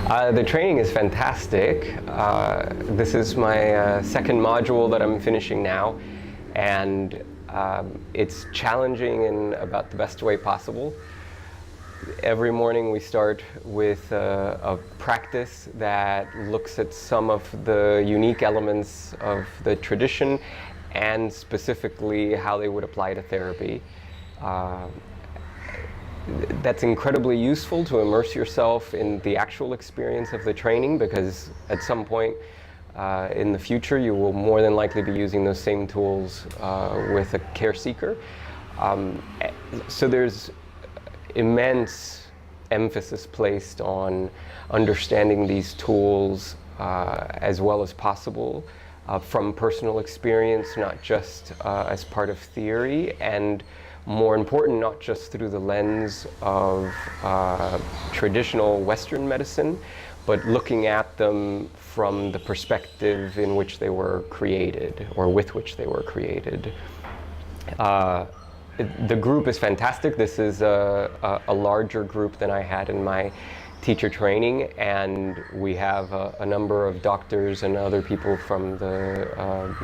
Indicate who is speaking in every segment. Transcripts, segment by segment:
Speaker 1: The training is fantastic. This is my second module that I'm finishing now, and it's challenging in about the best way possible. Every morning we start with a practice that looks at some of the unique elements of the tradition and specifically how they would apply to therapy. That's incredibly useful to immerse yourself in the actual experience of the training, because at some point in the future you will more than likely be using those same tools with a care seeker. So there's immense emphasis placed on understanding these tools as well as possible from personal experience, not just as part of theory, and more important, not just through the lens of traditional Western medicine, but looking at them from the perspective in which they were created, or with which they were created. The group is fantastic. This is a larger group than I had in my teacher training, and we have a number of doctors and other people from the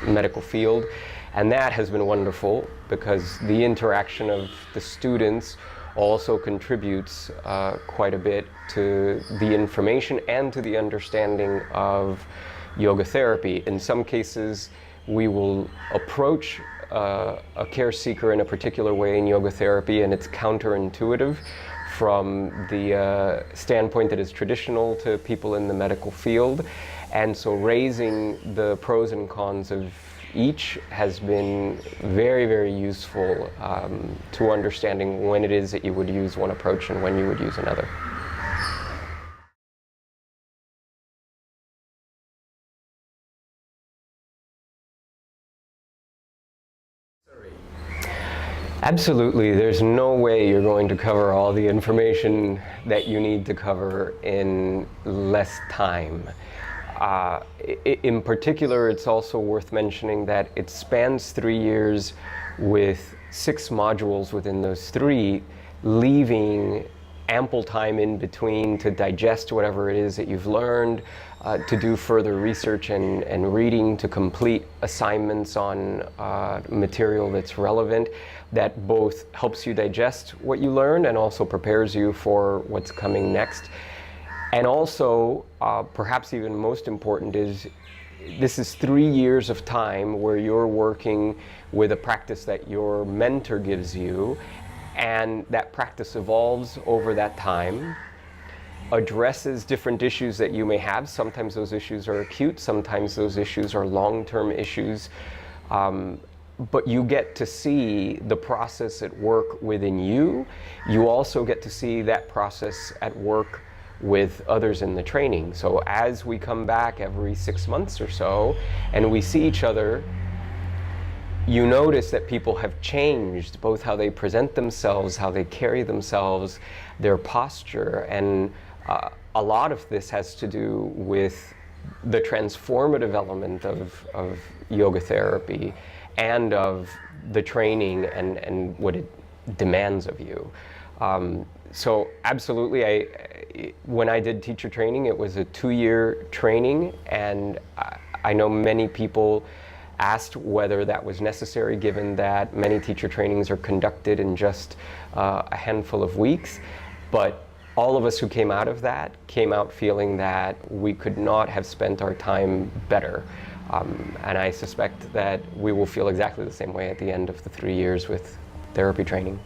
Speaker 1: medical field. And that has been wonderful, because the interaction of the students also contributes quite a bit to the information and to the understanding of yoga therapy. In some cases, we will approach a care seeker in a particular way in yoga therapy, and it's counterintuitive from the standpoint that is traditional to people in the medical field. And so raising the pros and cons of each has been very, very useful to understanding when it is that you would use one approach and when you would use another. Absolutely. There's no way you're going to cover all the information that you need to cover in less time. In particular, it's also worth mentioning that it spans 3 years with 6 modules within those 3, leaving ample time in between to digest whatever it is that you've learned, to do further research and reading, to complete assignments on material that's relevant, that both helps you digest what you learned and also prepares you for what's coming next. And also, perhaps even most important, is this is 3 years of time where you're working with a practice that your mentor gives you, and that practice evolves over that time, addresses different issues that you may have. Sometimes those issues are acute, sometimes those issues are long-term issues, but you get to see the process at work within you. You also get to see that process at work with others in the training. So as we come back every 6 months or so and we see each other, you notice that people have changed, both how they present themselves, how they carry themselves, their posture, and a lot of this has to do with the transformative element of yoga therapy and of the training and what it demands of you. So absolutely, when I did teacher training, it was a 2-year training, and I know many people asked whether that was necessary, given that many teacher trainings are conducted in just a handful of weeks. But all of us who came out of that came out feeling that we could not have spent our time better. And I suspect that we will feel exactly the same way at the end of the 3 years with therapy training.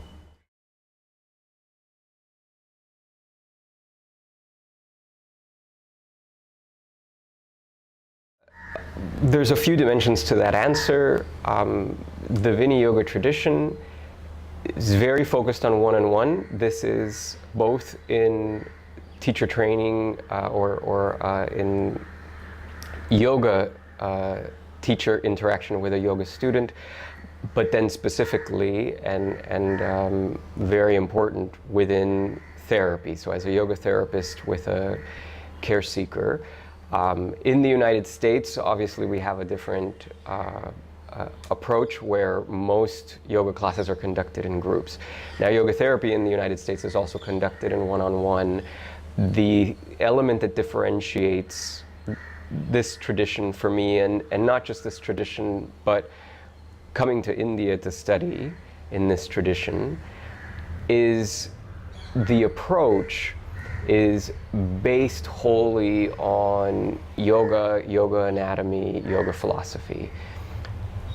Speaker 1: There's a few dimensions to that answer. The Viniyoga tradition is very focused on one-on-one. This is both in teacher training or in yoga teacher interaction with a yoga student, but then specifically and very important within therapy. So as a yoga therapist with a care seeker. In the United States, obviously we have a different approach where most yoga classes are conducted in groups. Now, yoga therapy in the United States is also conducted in one-on-one the element that differentiates this tradition for me, and not just this tradition, but coming to India to study in this tradition, is the approach is based wholly on yoga, yoga anatomy, yoga philosophy.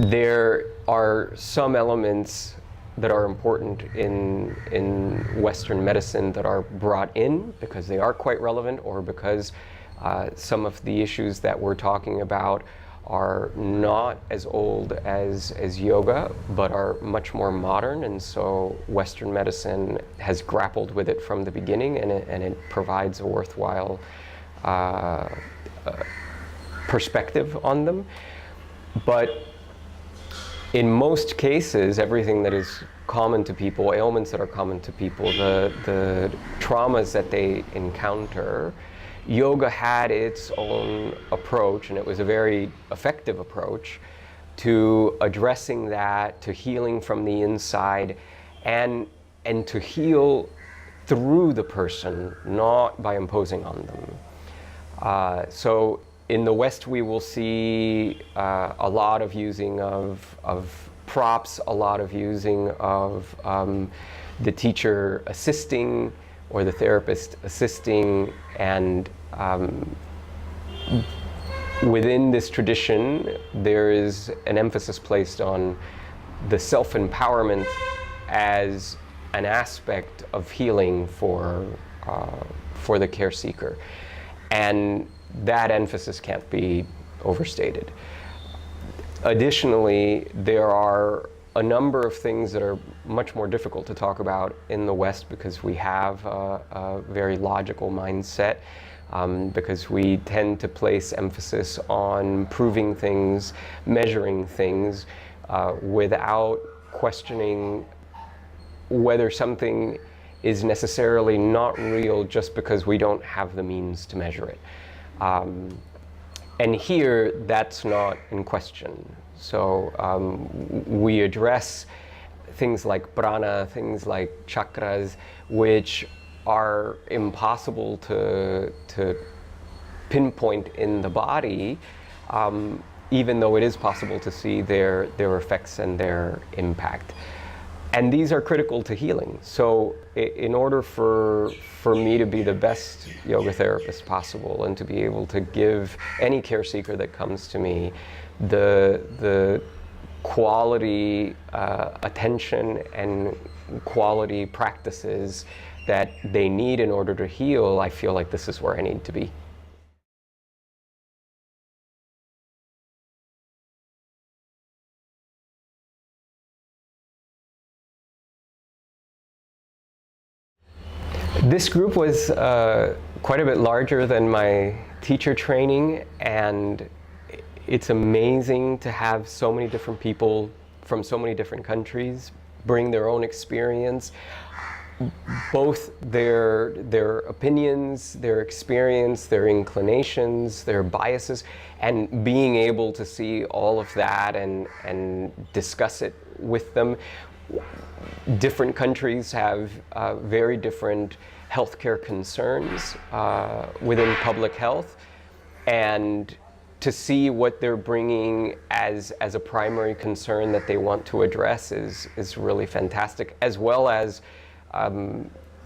Speaker 1: There are some elements that are important in Western medicine that are brought in because they are quite relevant, or because some of the issues that we're talking about are not as old as yoga, but are much more modern, and so Western medicine has grappled with it from the beginning, and it provides a worthwhile perspective on them. But in most cases, everything that is common to people, ailments that are common to people, the traumas that they encounter, yoga had its own approach, and it was a very effective approach to addressing that, to healing from the inside, and to heal through the person, not by imposing on them. So in the West, we will see a lot of using of props, a lot of using of the teacher assisting or the therapist assisting, and within this tradition, there is an emphasis placed on the self-empowerment as an aspect of healing for the care seeker. And that emphasis can't be overstated. Additionally, there are a number of things that are much more difficult to talk about in the West because we have a very logical mindset, because we tend to place emphasis on proving things, measuring things, without questioning whether something is necessarily not real just because we don't have the means to measure it. And here, that's not in question. So we address things like prana, things like chakras, which are impossible to pinpoint in the body, even though it is possible to see their effects and their impact. And these are critical to healing. So in order for me to be the best yoga therapist possible and to be able to give any care seeker that comes to me the quality attention and quality practices that they need in order to heal, I feel like this is where I need to be. This group was quite a bit larger than my teacher training, and it's amazing to have so many different people from so many different countries bring their own experience, both their opinions, their experience, their inclinations, their biases, and being able to see all of that and discuss it with them. Different countries have very different healthcare concerns within public health, and to see what they're bringing as a primary concern that they want to address is really fantastic, as well as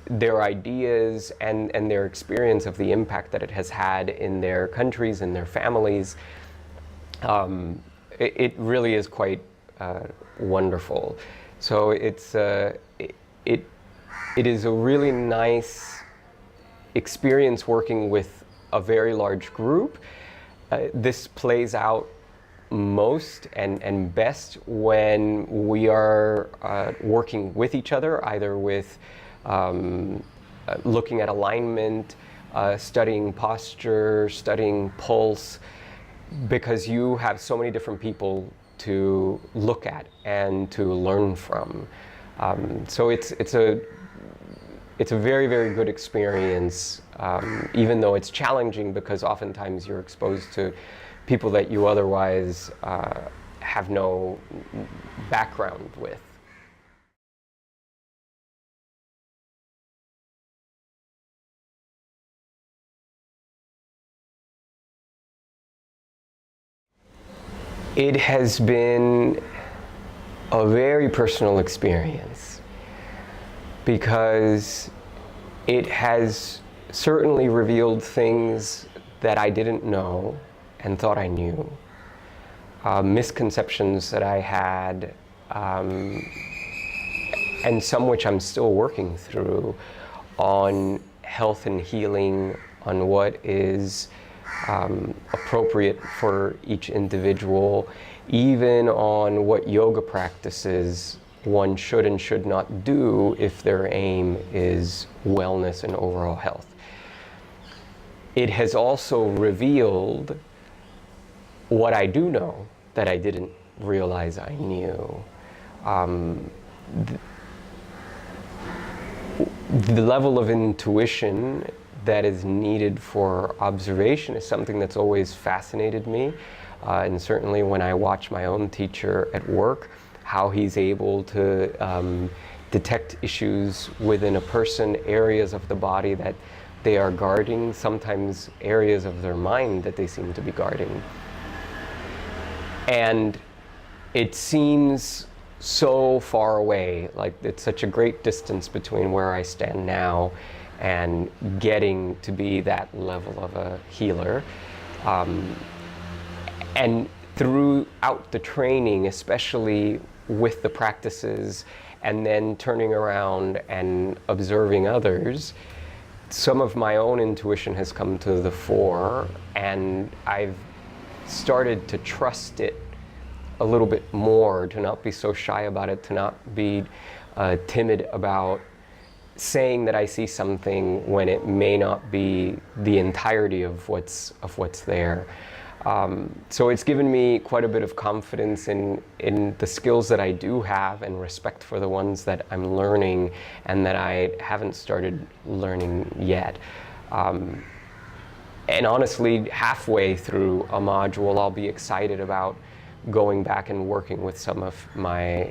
Speaker 1: their ideas and their experience of the impact that it has had in their countries and their families. It really is quite wonderful. So it is a really nice experience working with a very large group. This plays out most and best when we are working with each other, either with looking at alignment, studying posture, studying pulse, because you have so many different people to look at and to learn from. So it's a very, very good experience, even though it's challenging because oftentimes you're exposed to people that you otherwise have no background with. It has been a very personal experience because it has certainly revealed things that I didn't know and thought I knew, misconceptions that I had, and some which I'm still working through on health and healing, on what is appropriate for each individual, even on what yoga practices one should and should not do if their aim is wellness and overall health. It has also revealed what I do know that I didn't realize I knew. The level of intuition that is needed for observation is something that's always fascinated me. And certainly when I watch my own teacher at work, how he's able to detect issues within a person, areas of the body that they are guarding, sometimes areas of their mind that they seem to be guarding. And it seems so far away, like it's such a great distance between where I stand now and getting to be that level of a healer. And throughout the training, especially with the practices and then turning around and observing others, some of my own intuition has come to the fore, and I've started to trust it a little bit more, to not be so shy about it, to not be timid about saying that I see something when it may not be the entirety of what's there. So it's given me quite a bit of confidence in the skills that I do have, and respect for the ones that I'm learning and that I haven't started learning yet. And honestly, halfway through a module, I'll be excited about going back and working with some of my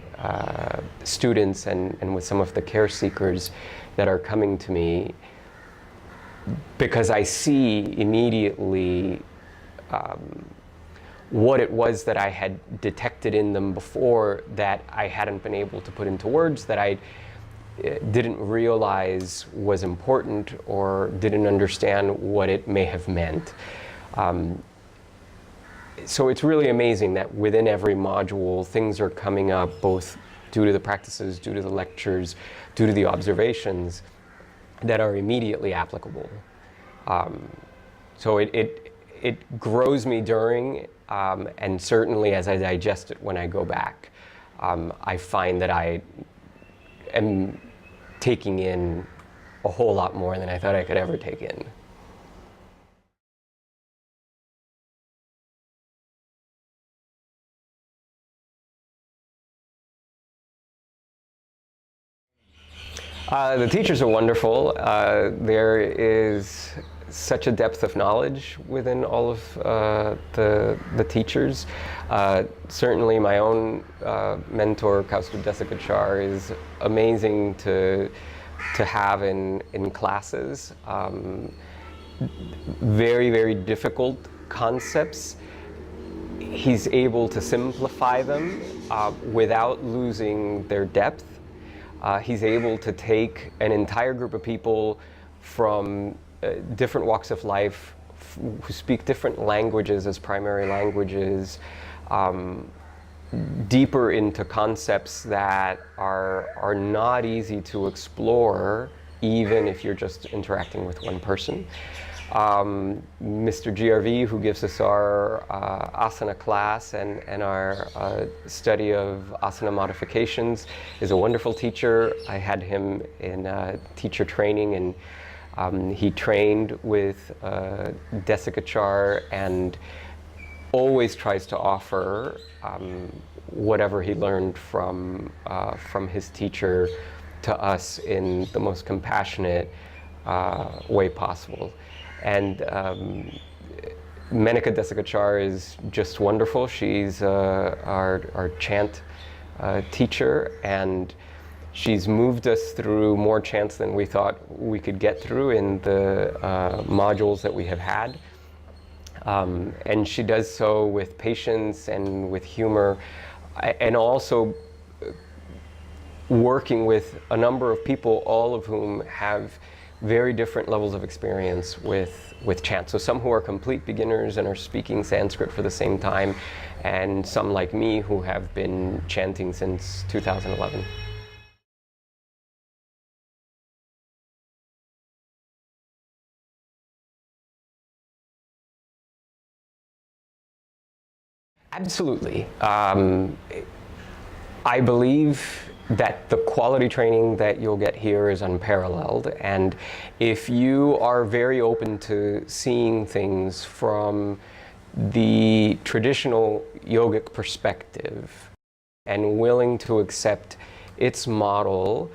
Speaker 1: students and with some of the care seekers that are coming to me, because I see immediately what it was that I had detected in them before that I hadn't been able to put into words, that I didn't realize was important or didn't understand what it may have meant. So it's really amazing that within every module, things are coming up, both due to the practices, due to the lectures, due to the observations, that are immediately applicable. So it grows me during, and certainly as I digest it when I go back, I find that I am taking in a whole lot more than I thought I could ever take in. The teachers are wonderful. There is such a depth of knowledge within all of the teachers. Certainly my own mentor, Kausthub Desikachar, is amazing to have in classes. Very, very difficult concepts. He's able to simplify them without losing their depth. He's able to take an entire group of people from different walks of life who speak different languages as primary languages, deeper into concepts that are not easy to explore, even if you're just interacting with one person. Mr. GRV, who gives us our Asana class and our study of Asana modifications, is a wonderful teacher. I had him in teacher training, and he trained with Desikachar and always tries to offer whatever he learned from his teacher to us in the most compassionate way possible. And Menika Desikachar is just wonderful. She's our chant teacher, and she's moved us through more chants than we thought we could get through in the modules that we have had. And she does so with patience and with humor, and also working with a number of people, all of whom have very different levels of experience with chant. So some who are complete beginners and are speaking Sanskrit for the same time, and some like me who have been chanting since 2011. Absolutely. I believe that the quality training that you'll get here is unparalleled, and if you are very open to seeing things from the traditional yogic perspective and willing to accept its model,